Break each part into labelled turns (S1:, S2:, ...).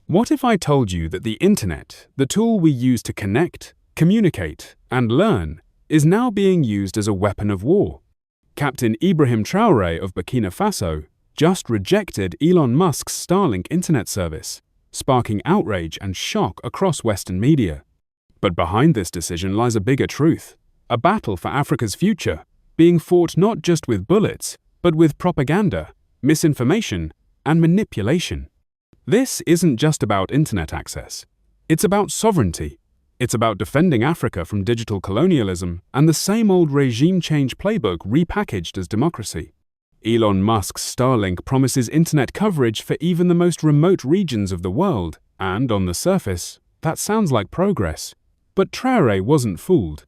S1: What if I told you that the internet, the tool we use to connect, communicate, and learn, is now being used as a weapon of war? Captain Ibrahim Traoré of Burkina Faso just rejected Elon Musk's Starlink internet service, sparking outrage and shock across Western media. But behind this decision lies a bigger truth, a battle for Africa's future, being fought not just with bullets, but with propaganda, misinformation, and manipulation. This isn't just about internet access. It's about sovereignty. It's about defending Africa from digital colonialism and the same old regime change playbook repackaged as democracy. Elon Musk's Starlink promises internet coverage for even the most remote regions of the world, and on the surface, that sounds like progress. But Traoré wasn't fooled.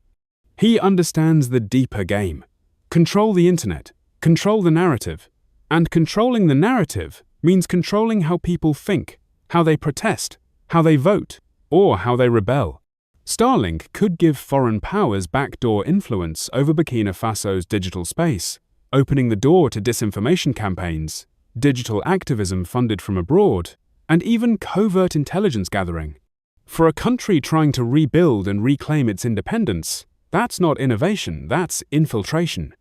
S1: He understands the deeper game. Control the internet, control the narrative, and controlling the narrative means controlling how people think, how they protest, how they vote, or how they rebel. Starlink could give foreign powers backdoor influence over Burkina Faso's digital space, opening the door to disinformation campaigns, digital activism funded from abroad, and even covert intelligence gathering. For a country trying to rebuild and reclaim its independence, that's not innovation, that's infiltration.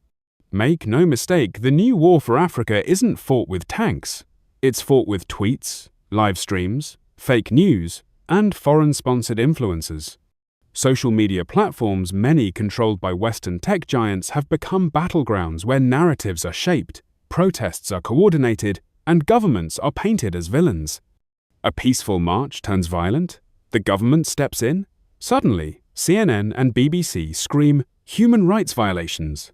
S1: Make no mistake, the new war for Africa isn't fought with tanks. It's fought with tweets, live streams, fake news, and foreign-sponsored influencers. Social media platforms, many controlled by Western tech giants, have become battlegrounds where narratives are shaped, protests are coordinated, and governments are painted as villains. A peaceful march turns violent, the government steps in. Suddenly, CNN and BBC scream human rights violations.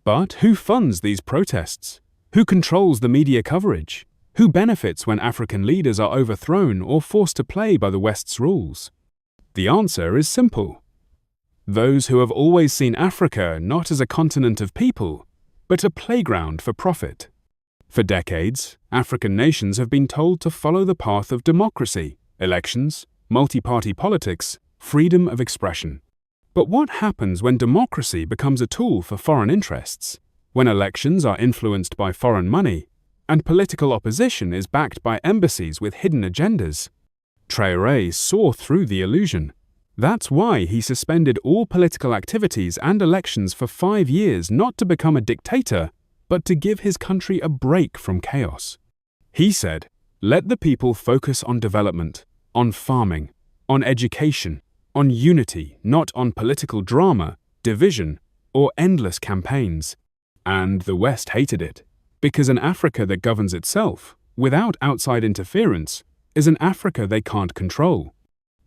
S1: But who funds these protests? Who controls the media coverage? Who benefits when African leaders are overthrown or forced to play by the West's rules? The answer is simple. Those who have always seen Africa not as a continent of people, but a playground for profit. For decades, African nations have been told to follow the path of democracy, elections, multi-party politics, freedom of expression. But what happens when democracy becomes a tool for foreign interests? When elections are influenced by foreign money, and political opposition is backed by embassies with hidden agendas? Traoré saw through the illusion. That's why he suspended all political activities and elections for 5 years, not to become a dictator, but to give his country a break from chaos. He said, "Let the people focus on development, on farming, on education, on unity, not on political drama, division, or endless campaigns." And the West hated it, because an Africa that governs itself, without outside interference, is an Africa they can't control.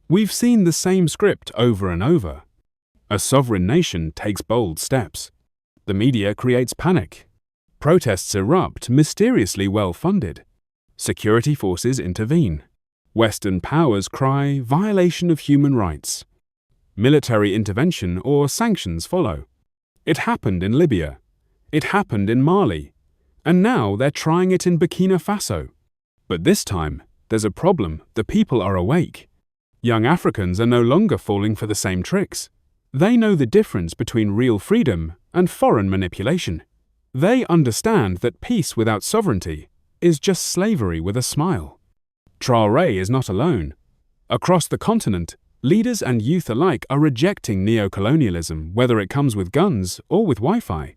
S1: We've seen the same script over and over. A sovereign nation takes bold steps. The media creates panic. Protests erupt, mysteriously well-funded. Security forces intervene. Western powers cry violation of human rights. Military intervention or sanctions follow. It happened in Libya. It happened in Mali. And now they're trying it in Burkina Faso. But this time, there's a problem. The people are awake. Young Africans are no longer falling for the same tricks. They know the difference between real freedom and foreign manipulation. They understand that peace without sovereignty is just slavery with a smile. Traoré is not alone. Across the continent, leaders and youth alike are rejecting neo-colonialism, whether it comes with guns or with Wi-Fi.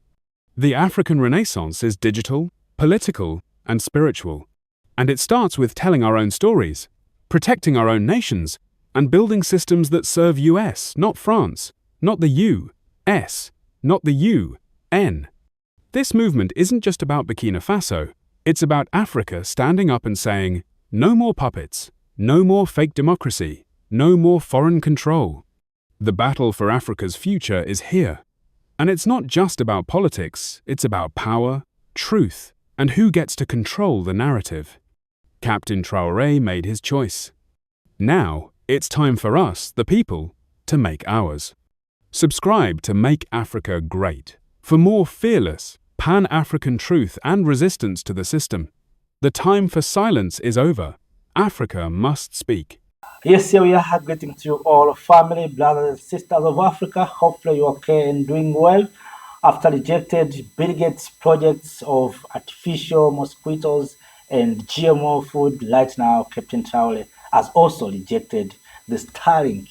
S1: The African Renaissance is digital, political, and spiritual. And it starts with telling our own stories, protecting our own nations, and building systems that serve US, not France, not the U.S., not the U.N. This movement isn't just about Burkina Faso, it's about Africa standing up and saying, no more puppets, no more fake democracy, no more foreign control. The battle for Africa's future is here. And it's not just about politics, it's about power, truth, and who gets to control the narrative. Captain Traoré made his choice. Now, it's time for us, the people, to make ours. Subscribe to Make Africa Great for more fearless, pan-African truth and resistance to the system. The time for silence is over. Africa must speak.
S2: Yes, here we are. Greeting to you all, family, brothers and sisters of Africa. Hopefully you're okay and doing well. After rejected Bill Gates' projects of artificial mosquitoes and GMO food, right now Captain Traoré has also rejected the Starlink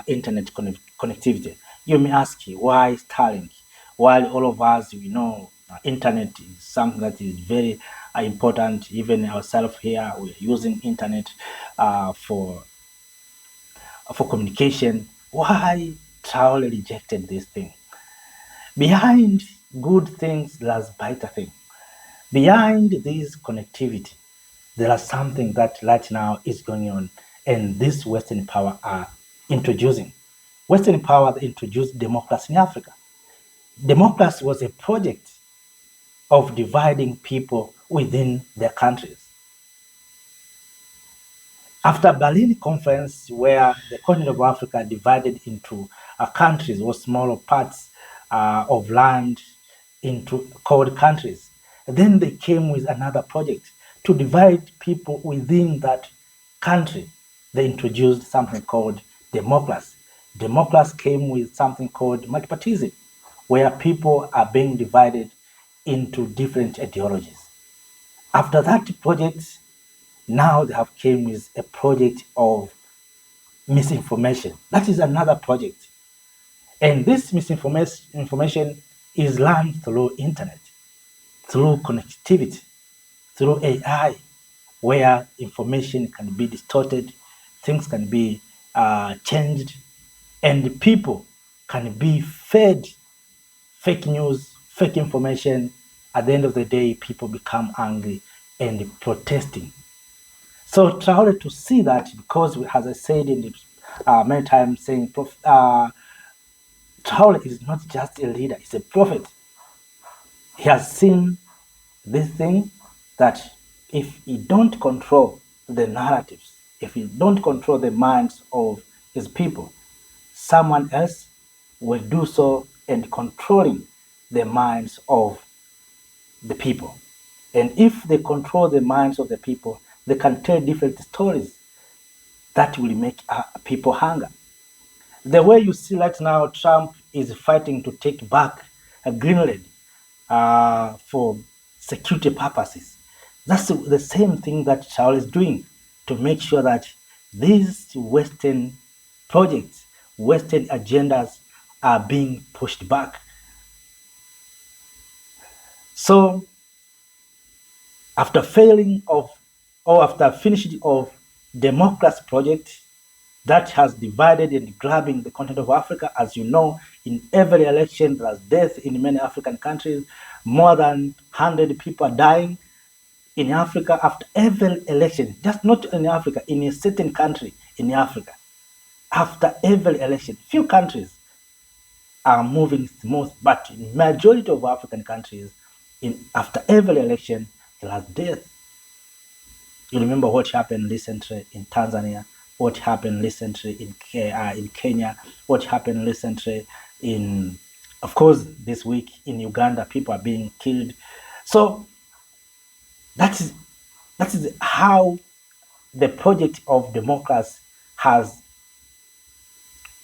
S2: internet connectivity. You may ask, why Starlink? While all of us, we know internet is something that is very important. Even ourselves here, we're using internet for communication. Why Traoré rejected this thing? Behind good things, there's better thing. Behind this connectivity, there is something that right now is going on, and this Western power are introducing. Western power introduced democracy in Africa. Democracy was a project of dividing people within their countries. After Berlin Conference, where the continent of Africa divided into countries or smaller parts of land into called countries, then they came with another project to divide people within that country. They introduced something called democracy. Democracy came with something called multipartyism, where people are being divided into different ideologies. After that project, now they have came with a project of misinformation. That is another project. And this misinformation is learned through internet, through connectivity, through AI, where information can be distorted, things can be changed, and people can be fed fake news, fake information. At the end of the day, people become angry and protesting. So Traoré, to see that, because as I said in the many times, saying Traoré is not just a leader; he's a prophet. He has seen this thing that if he don't control the narratives, if he don't control the minds of his people, someone else will do so and controlling the minds of the people. And if they control the minds of the people, they can tell different stories that will make people hunger. The way you see right now, Trump is fighting to take back Greenland for security purposes. That's the same thing that Charles is doing to make sure that these Western projects, Western agendas are being pushed back. So after failing of, or after finishing of democracy project that has divided and grabbing the continent of Africa, as you know, in every election there's death in many African countries. More than 100 people are dying in Africa after every election, just not in Africa, in a certain country in Africa. After every election, few countries are moving smooth, but in majority of African countries, after every election, there is death. You remember what happened recently in Tanzania, what happened recently in Kenya, what happened recently in, of course, this week in Uganda, people are being killed. So that is how the project of democracy has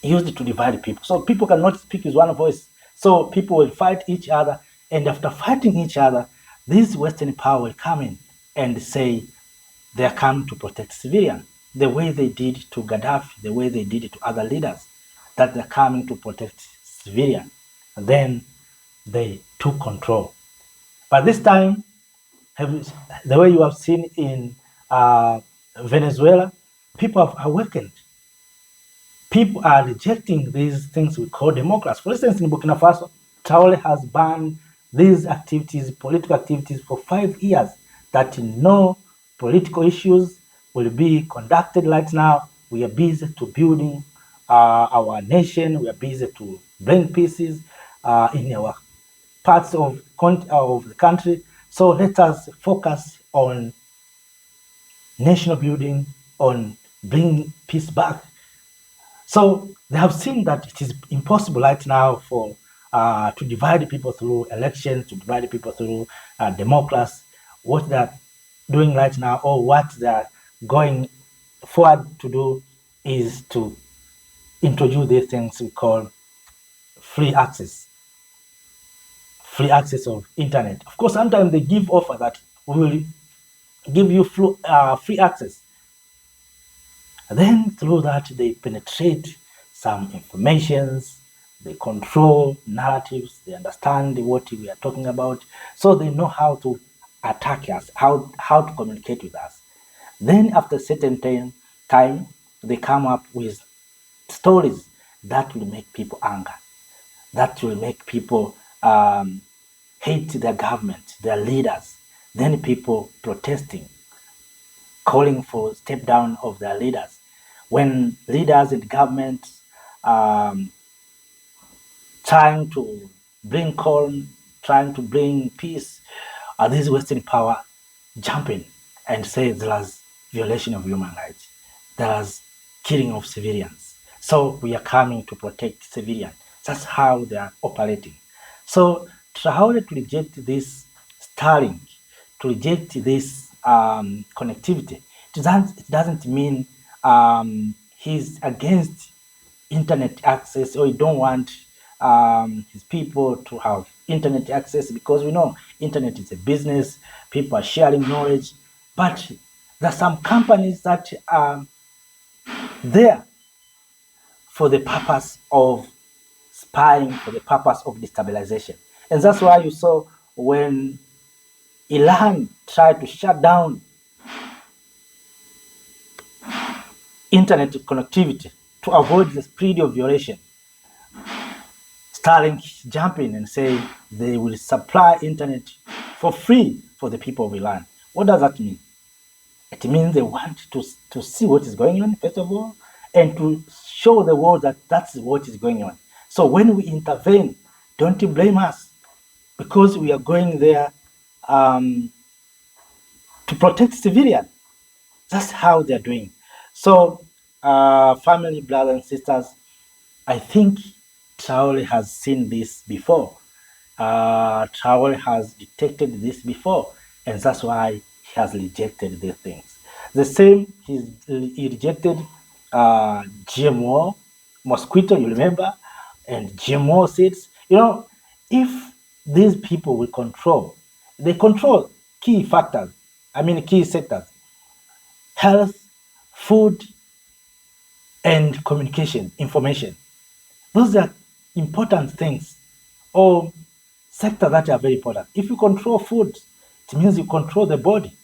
S2: used to divide people. So people cannot speak with one voice. So people will fight each other, and after fighting each other, this Western power will come in and say they are come to protect civilians, the way they did to Gaddafi, the way they did it to other leaders, that they're coming to protect civilians. And then they took control. But this time, the way you have seen in Venezuela, people have awakened. People are rejecting these things we call democracy. For instance, in Burkina Faso, Traoré has banned these activities, political activities, for 5 years, that no political issues will be conducted right now. We are busy to building our nation. We are busy to bring pieces in our parts of the country. So let us focus on national building, on bringing peace back. So they have seen that it is impossible right now for to divide people through elections, to divide people through democracy. What they're doing right now, or what they're going forward to do, is to introduce these things we call free access of internet. Of course, sometimes they give offer that we will give you free access. Then through that, they penetrate some informations, they control narratives, they understand what we are talking about, so they know how to attack us, how to communicate with us. Then after a certain time, they come up with stories that will make people anger, that will make people hate their government, their leaders. Then people protesting, calling for step down of their leaders. When leaders and governments trying to bring calm, trying to bring peace, are these Western power jumping and say there's violation of human rights, there's killing of civilians. So we are coming to protect civilians. That's how they are operating. So Traoré to reject this Starlink, to reject this connectivity, it doesn't mean he's against internet access, or you don't want his people to have internet access, because we know internet is a business, people are sharing knowledge, but there are some companies that are there for the purpose of spying, for the purpose of destabilization. And that's why you saw when Iran tried to shut down internet connectivity to avoid the spread of violation, Starlink jump in and say they will supply internet for free for the people of Iran. What does that mean? It means they want to see what is going on, first of all, and to show the world that that's what is going on. So when we intervene, don't you blame us, because we are going there to protect civilians. That's how they're doing. So, family, brothers and sisters, I think Traoré has seen this before. Traoré has detected this before, and that's why he has rejected these things. The same, he rejected GMO, mosquito, you remember, and GMO seeds. You know, if these people will control, they control key factors, key sectors: health, food, and communication, information. Those are important things, or sectors that are very important. If you control food, it means you control the body.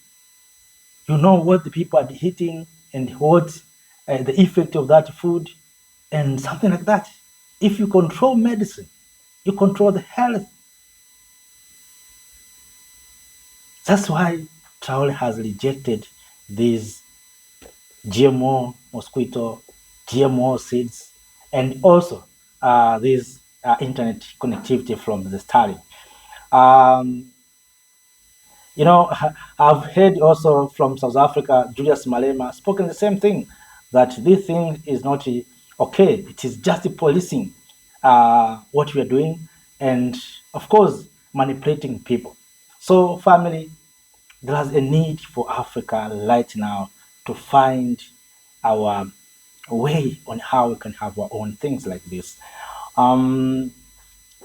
S2: You know what the people are eating and what the effect of that food and something like that. If you control medicine, you control the health. That's why Traoré has rejected these GMO mosquito, GMO seeds, and also this internet connectivity from the Starlink. You know, I've heard also from South Africa, Julius Malema spoken the same thing, that this thing is not okay. It is just policing what we are doing, and of course manipulating people. So, family, there's a need for Africa right now to find our way on how we can have our own things like this. You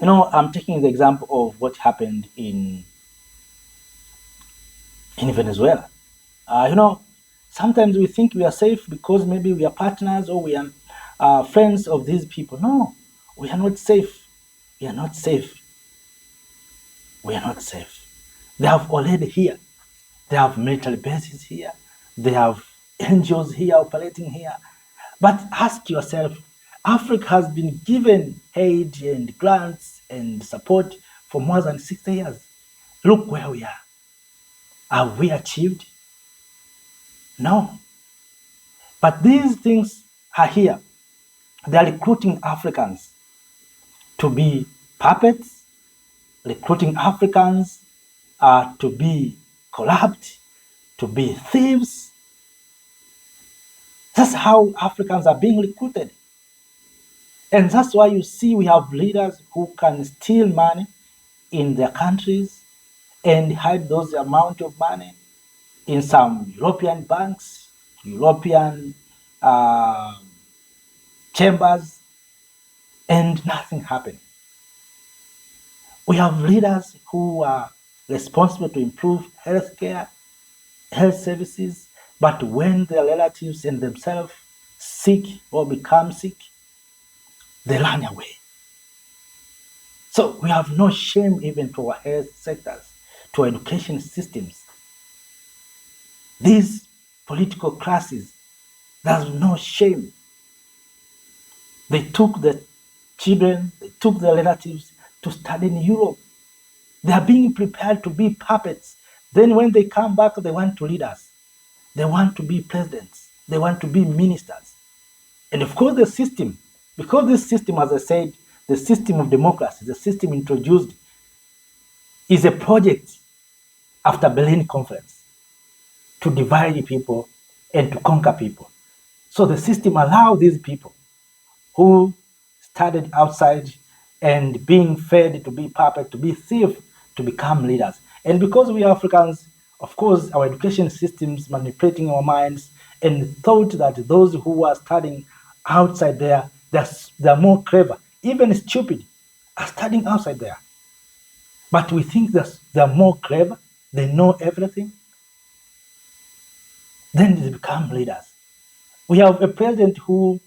S2: know, I'm taking the example of what happened in Venezuela. You know, sometimes we think we are safe because maybe we are partners or we are friends of these people. No, we are not safe. We are not safe. We are not safe. They have already here. They have military bases here. They have NGOs here operating here. But ask yourself, Africa has been given aid and grants and support for more than 60 years. Look where we are. Have we achieved? No. But these things are here. They are recruiting Africans to be puppets, recruiting Africans to be corrupt, to be thieves. That's how Africans are being recruited. And that's why you see we have leaders who can steal money in their countries and hide those amount of money in some European banks, European chambers, and nothing happened. We have leaders who are responsible to improve healthcare, health services, but when their relatives and themselves sick or become sick, they run away. So we have no shame even to our health sectors, to our education systems. These political classes, there's no shame. They took the children, they took their relatives to study in Europe. They are being prepared to be puppets. Then when they come back, they want to lead us. They want to be presidents. They want to be ministers. And of course the system, because this system, as I said, the system of democracy, the system introduced, is a project after Berlin Conference to divide people and to conquer people. So the system allowed these people who started outside and being fed to be puppet, to be thief, to become leaders. And because we Africans, of course, our education systems manipulating our minds and thought that those who are studying outside there, they're more clever, even stupid, are studying outside there. But we think that they're more clever, they know everything. Then they become leaders. We have a president who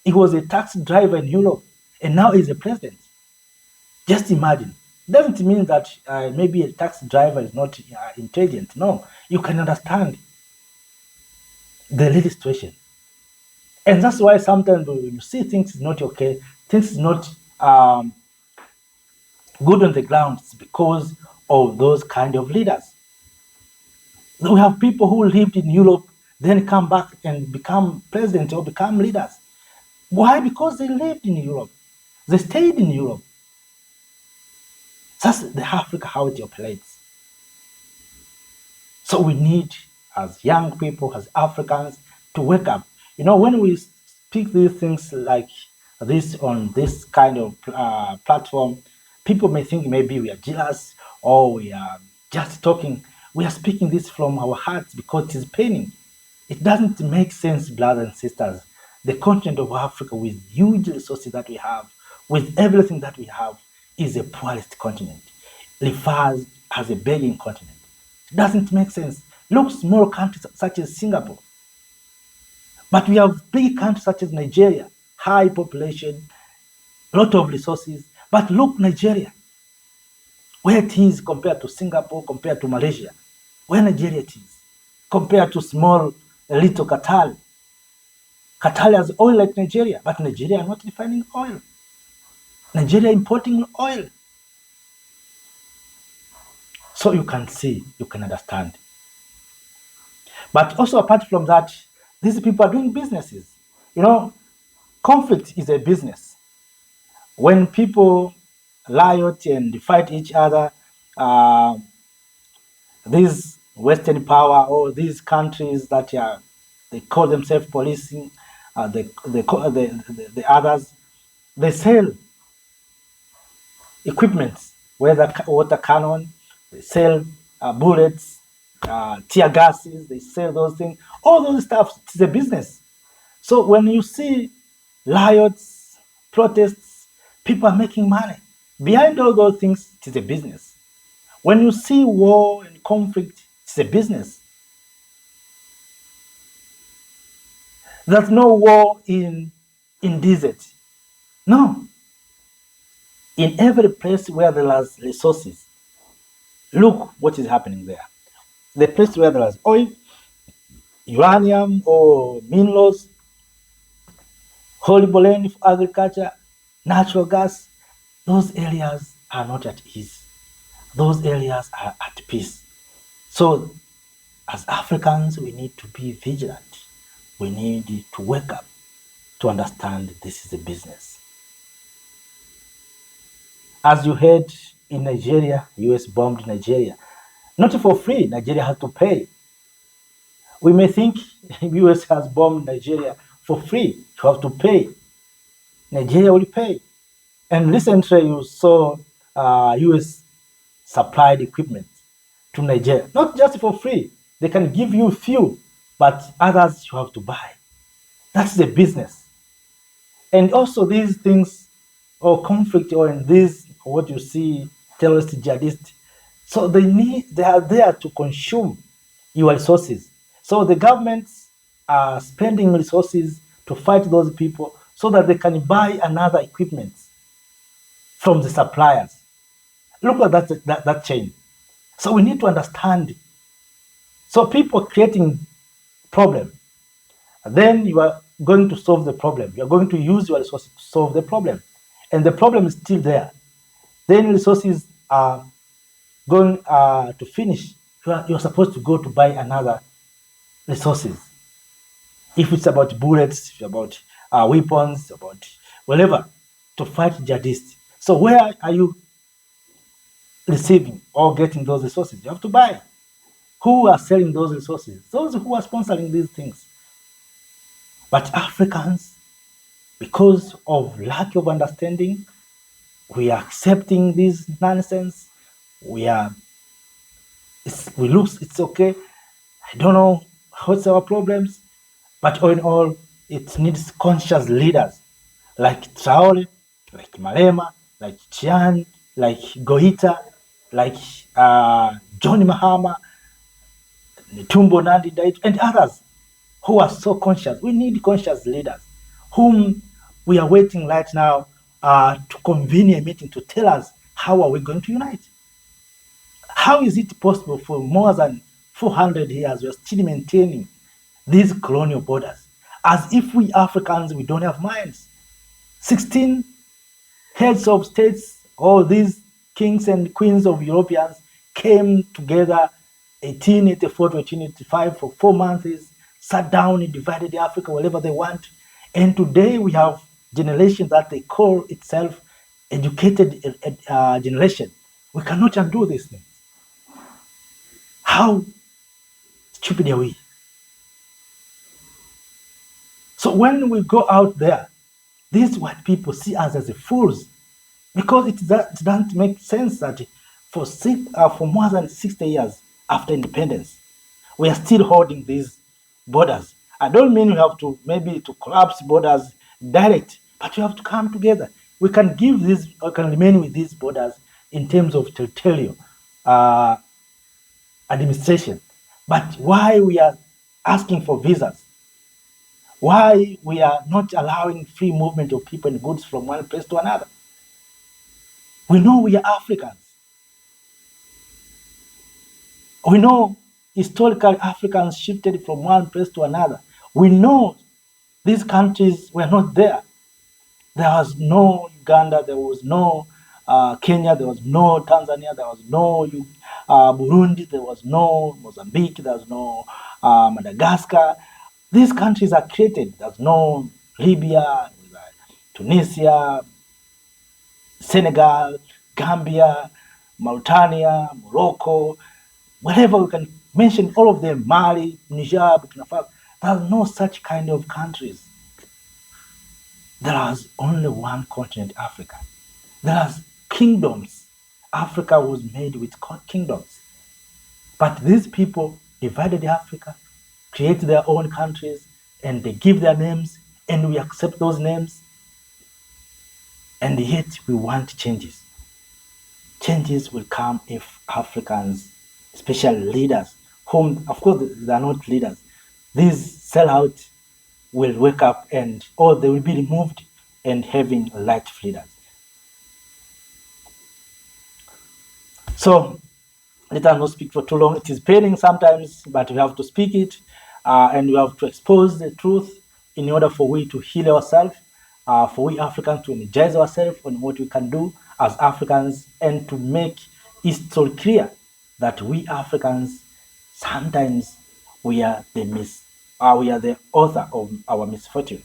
S2: he was a taxi driver in Europe, and now he's a president. Just imagine. Doesn't mean that maybe a taxi driver is not intelligent. No, you can understand the real situation. And that's why sometimes when you see things is not okay, things is not good on the ground, it's because of those kind of leaders. We have people who lived in Europe, then come back and become president or become leaders. Why? Because they lived in Europe. They stayed in Europe. That's the Africa, how it operates. So we need, as young people, as Africans, to wake up. You know, when we speak these things like this on this kind of platform, people may think maybe we are jealous or we are just talking. We are speaking this from our hearts because it is paining. It doesn't make sense, brothers and sisters. The continent of Africa, with huge resources that we have, with everything that we have, is a poorest continent. Refers as a begging continent. It doesn't make sense. Look, small countries such as Singapore. But we have big countries such as Nigeria, high population, a lot of resources. But look, Nigeria, where it is compared to Singapore, compared to Malaysia, where Nigeria it is, compared to small, little Qatar. Qatar has oil like Nigeria, but Nigeria are not refining oil. Nigeria importing oil. So you can see, you can understand. But also apart from that, these people are doing businesses. You know, conflict is a business. When people riot and fight each other, these Western power or these countries that they call themselves policing, the others, they sell equipment, whether water cannon, they sell bullets, tear gases, they sell those things. All those stuff, it's a business. So when you see riots, protests, people are making money. Behind all those things, it is a business. When you see war and conflict, it's a business. There's no war in desert. No. In every place where there are resources, look what is happening there. The place where there is oil, uranium or minerals, horrible land for agriculture, natural gas, those areas are not at ease. Those areas are at peace. So as Africans, we need to be vigilant. We need to wake up to understand this is a business. As you heard in Nigeria, US bombed Nigeria. Not for free, Nigeria has to pay. We may think US has bombed Nigeria for free, you have to pay. Nigeria will pay. And recently you saw US supplied equipment to Nigeria, not just for free. They can give you few, but others you have to buy. That's the business. And also these things, or conflict, or in this, what you see, terrorist, jihadists, so they are there to consume your resources. So the governments are spending resources to fight those people so that they can buy another equipment from the suppliers. Look at that chain. So we need to understand. So people creating problem, then you are going to solve the problem. You are going to use your resources to solve the problem. And the problem is still there. Then resources are going to finish. You're supposed to go to buy another resources. If it's about bullets, if it's about weapons, about whatever, to fight jihadists. So where are you receiving or getting those resources? You have to buy. Who are selling those resources? Those who are sponsoring these things. But Africans, because of lack of understanding, we are accepting this nonsense. We look, it's okay. I don't know what's our problems, but all in all, it needs conscious leaders like Traoré, like Malema, like Chian, like Goita, like John Mahama, Netumbo Nandi Daitu, and others who are so conscious. We need conscious leaders whom we are waiting right now to convene a meeting to tell us how are we going to unite. How is it possible for more than 400 years we are still maintaining these colonial borders as if we Africans, we don't have minds? 16 heads of states, all these kings and queens of Europeans came together 1884 to 1885 for 4 months, sat down and divided Africa wherever they want. And today we have generation that they call itself educated generation. We cannot undo these things. How stupid are we? So when we go out there, these white people see us as fools because it doesn't make sense that for more than 60 years after independence, we are still holding these borders. I don't mean we have to maybe to collapse borders direct, but we have to come together. We can remain with these borders in terms of territorial administration. But why we are asking for visas? Why we are not allowing free movement of people and goods from one place to another? We know we are Africans. We know historically Africans shifted from one place to another. We know these countries were not there. There was no Uganda, there was no Kenya, there was no Tanzania, there was no Burundi, there was no Mozambique, there was no Madagascar. These countries are created. There's no Libya, Tunisia, Senegal, Gambia, Mauritania, Morocco, whatever we can mention, all of them, Mali, Niger, Burkina Faso. There's no such kind of countries. There is only one continent, Africa. There are kingdoms. Africa was made with kingdoms. But these people divided Africa, create their own countries, and they give their names, and we accept those names. And yet we want changes. Changes will come if Africans, especially leaders, whom, of course, they are not leaders, these sellouts will wake up or they will be removed and having light leaders. So let us not speak for too long. It is paining sometimes, but we have to speak it and we have to expose the truth in order for we to heal ourselves, for we Africans to energize ourselves on what we can do as Africans and to make history clear that we Africans sometimes we are the author of our misfortune,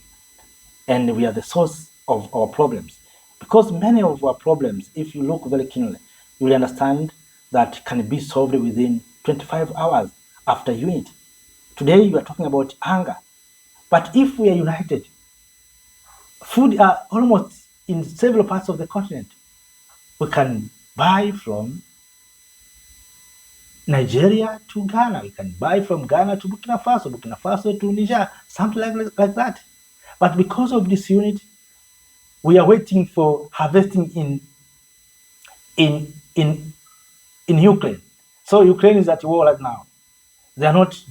S2: and we are the source of our problems. Because many of our problems, if you look very keenly, you will understand that can be solved within 25 hours after unity. Today you are talking about anger, but if we are united, food are almost in several parts of the continent. We can buy from Nigeria to Ghana. We can buy from Ghana to Burkina Faso to Niger, something like that. But because of this unity, we are waiting for harvesting in Ukraine. So Ukraine is at war right now. They are not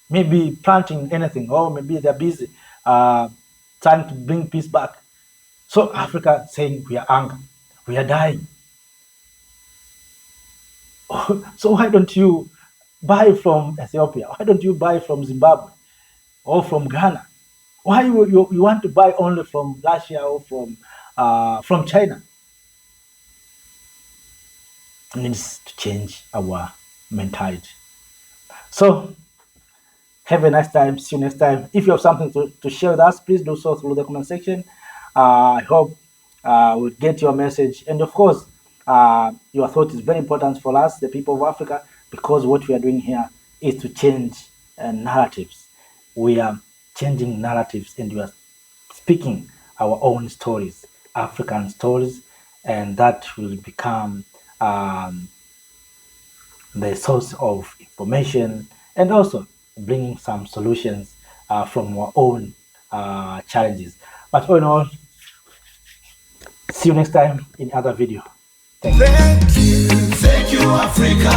S2: maybe planting anything, or maybe they're busy trying to bring peace back. So Africa saying we are angry, we are dying. So why don't you buy from Ethiopia? Why don't you buy from Zimbabwe or from Ghana? Why you want to buy only from Russia or from China? It needs to change our mentality. So have a nice time. See you next time. If you have something to share with us, please do so through the comment section. I hope we'll get your message. And of course, your thought is very important for us, the people of Africa, because what we are doing here is to change narratives. We are changing narratives and we are speaking our own stories, African stories, and that will become the source of information and also bringing some solutions from our own challenges. But all in all, see you next time in other video. Thank you,
S3: Africa,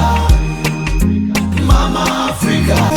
S3: Mama Africa.